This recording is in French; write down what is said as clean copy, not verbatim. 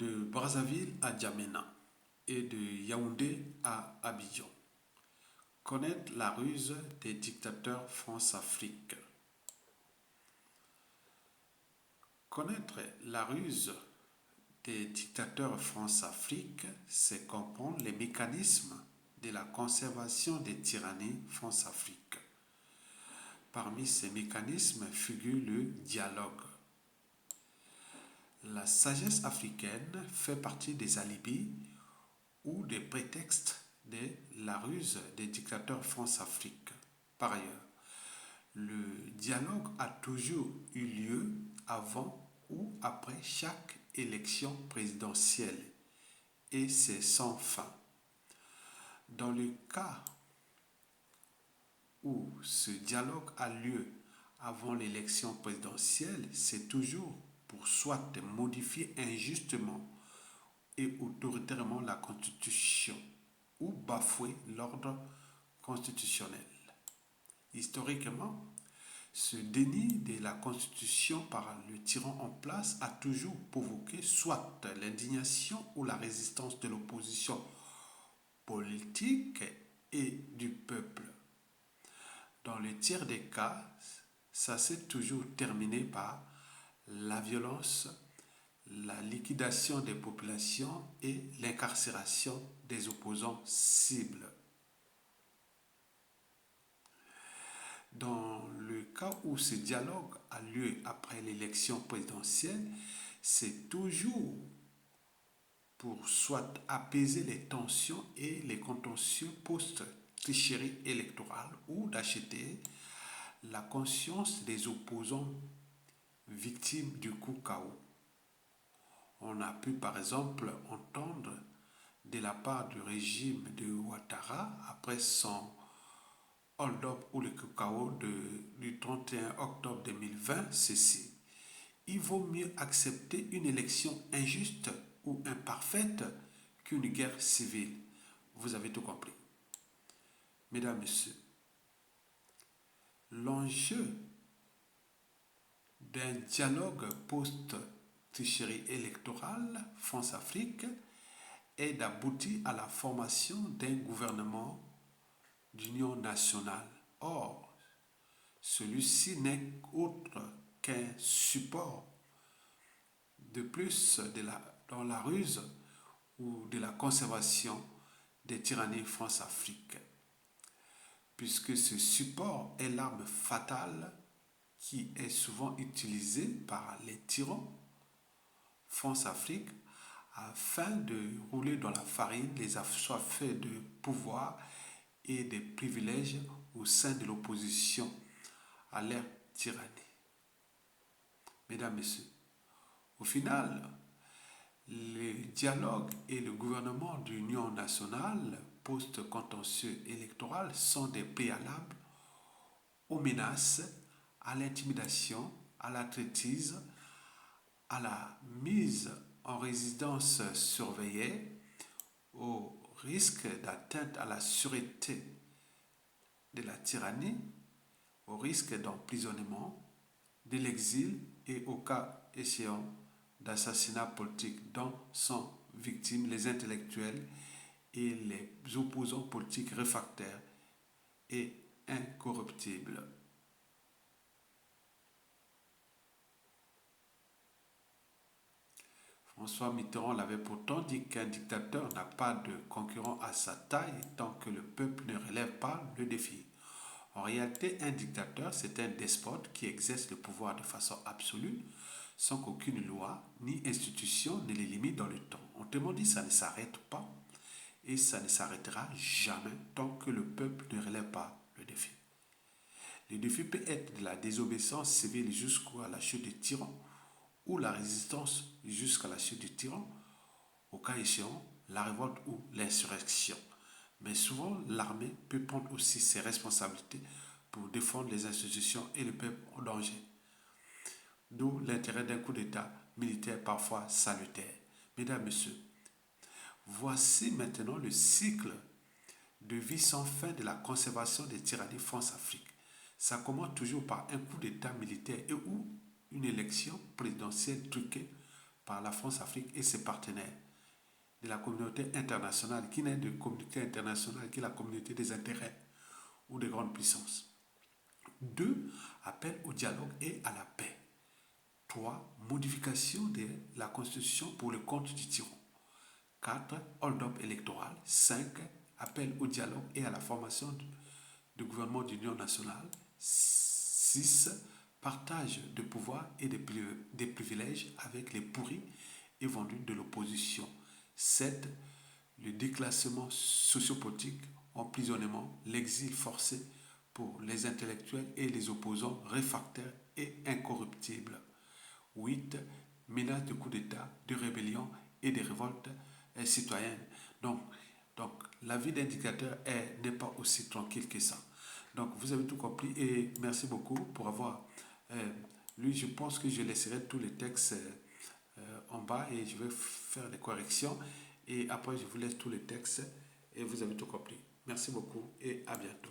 de Brazzaville à N'Djamena et de Yaoundé à Abidjan. Connaître la ruse des dictateurs France-Afrique. Connaître la ruse des dictateurs France-Afrique, c'est comprendre les mécanismes de la conservation des tyrannies France-Afrique. Parmi ces mécanismes figure le dialogue. La sagesse africaine fait partie des alibis ou des prétextes de la ruse des dictateurs France-Afrique. Par ailleurs, le dialogue a toujours eu lieu avant ou après chaque élection présidentielle et c'est sans fin. Dans le cas où ce dialogue a lieu avant l'élection présidentielle, c'est toujours pour soit modifier injustement et autoritairement la Constitution ou bafouer l'ordre constitutionnel. Historiquement, ce déni de la Constitution par le tyran en place a toujours provoqué soit l'indignation ou la résistance de l'opposition politique et du peuple. Dans le tiers des cas, ça s'est toujours terminé par la violence, la liquidation des populations et l'incarcération des opposants cibles. Dans le cas où ce dialogue a lieu après l'élection présidentielle, c'est toujours pour soit apaiser les tensions et les contentieux post-tricherie électorale ou d'acheter la conscience des opposants victimes du coup KO. On a pu par exemple entendre de la part du régime de Ouattara après son hold-up ou le KO du 31 octobre 2020 ceci. Il vaut mieux accepter une élection injuste ou imparfaite qu'une guerre civile. Vous avez tout compris. Mesdames, Messieurs, l'enjeu d'un dialogue post-tricherie électorale France-Afrique est d'aboutir à la formation d'un gouvernement d'union nationale. Or, celui-ci n'est autre qu'un support de plus dans la ruse ou de la conservation des tyrannies France-Afrique, puisque ce support est l'arme fatale qui est souvent utilisée par les tyrans France-Afrique afin de rouler dans la farine les assoiffés de pouvoir et des privilèges au sein de l'opposition à leur tyrannie. Mesdames, Messieurs, au final, le dialogue et le gouvernement d'union nationale post-contentieux électoral sont des préalables aux menaces, à l'intimidation, à la traîtrise, à la mise en résidence surveillée, au risque d'atteinte à la sûreté de la tyrannie, au risque d'emprisonnement, de l'exil et au cas échéant d'assassinats politiques dont sont victimes les intellectuels et les opposants politiques réfractaires et incorruptibles. François Mitterrand l'avait pourtant dit qu'un dictateur n'a pas de concurrent à sa taille tant que le peuple ne relève pas le défi. En réalité, un dictateur, c'est un despote qui exerce le pouvoir de façon absolue, sans qu'aucune loi ni institution ne les limite dans le temps. Autrement dit, ça ne s'arrête pas et ça ne s'arrêtera jamais tant que le peuple ne relève pas le défi. Le défi peut être de la désobéissance civile jusqu'à la chute du tyran ou la résistance jusqu'à la chute du tyran, au cas échéant, la révolte ou l'insurrection. Mais souvent, l'armée peut prendre aussi ses responsabilités pour défendre les institutions et le peuple en danger. D'où l'intérêt d'un coup d'État militaire parfois salutaire. Mesdames, Messieurs, voici maintenant le cycle de vie sans fin de la conservation des tyrannies France-Afrique. Ça commence toujours par un coup d'État militaire et ou une élection présidentielle truquée par la France-Afrique et ses partenaires de la communauté internationale, qui n'est de communauté internationale que la communauté des intérêts ou des grandes puissances. 2. Appel au dialogue et à la paix. 3. Modification de la Constitution pour le compte du tyran. 4. Hold-up électoral. 5. Appel au dialogue et à la formation du gouvernement d'union nationale. 6. Partage de pouvoir et des privilèges avec les pourris et vendus de l'opposition. 7. Le déclassement sociopolitique, emprisonnement, l'exil forcé pour les intellectuels et les opposants réfractaires et incorruptibles. 8. Menace de coup d'État, de rébellion et de révoltes citoyennes. Donc la vie d'un dictateur n'est pas aussi tranquille que ça. Donc, vous avez tout compris et merci beaucoup pour avoir lu. Je pense que je laisserai tous les textes en bas et je vais faire les corrections. Et après, je vous laisse tous les textes et vous avez tout compris. Merci beaucoup et à bientôt.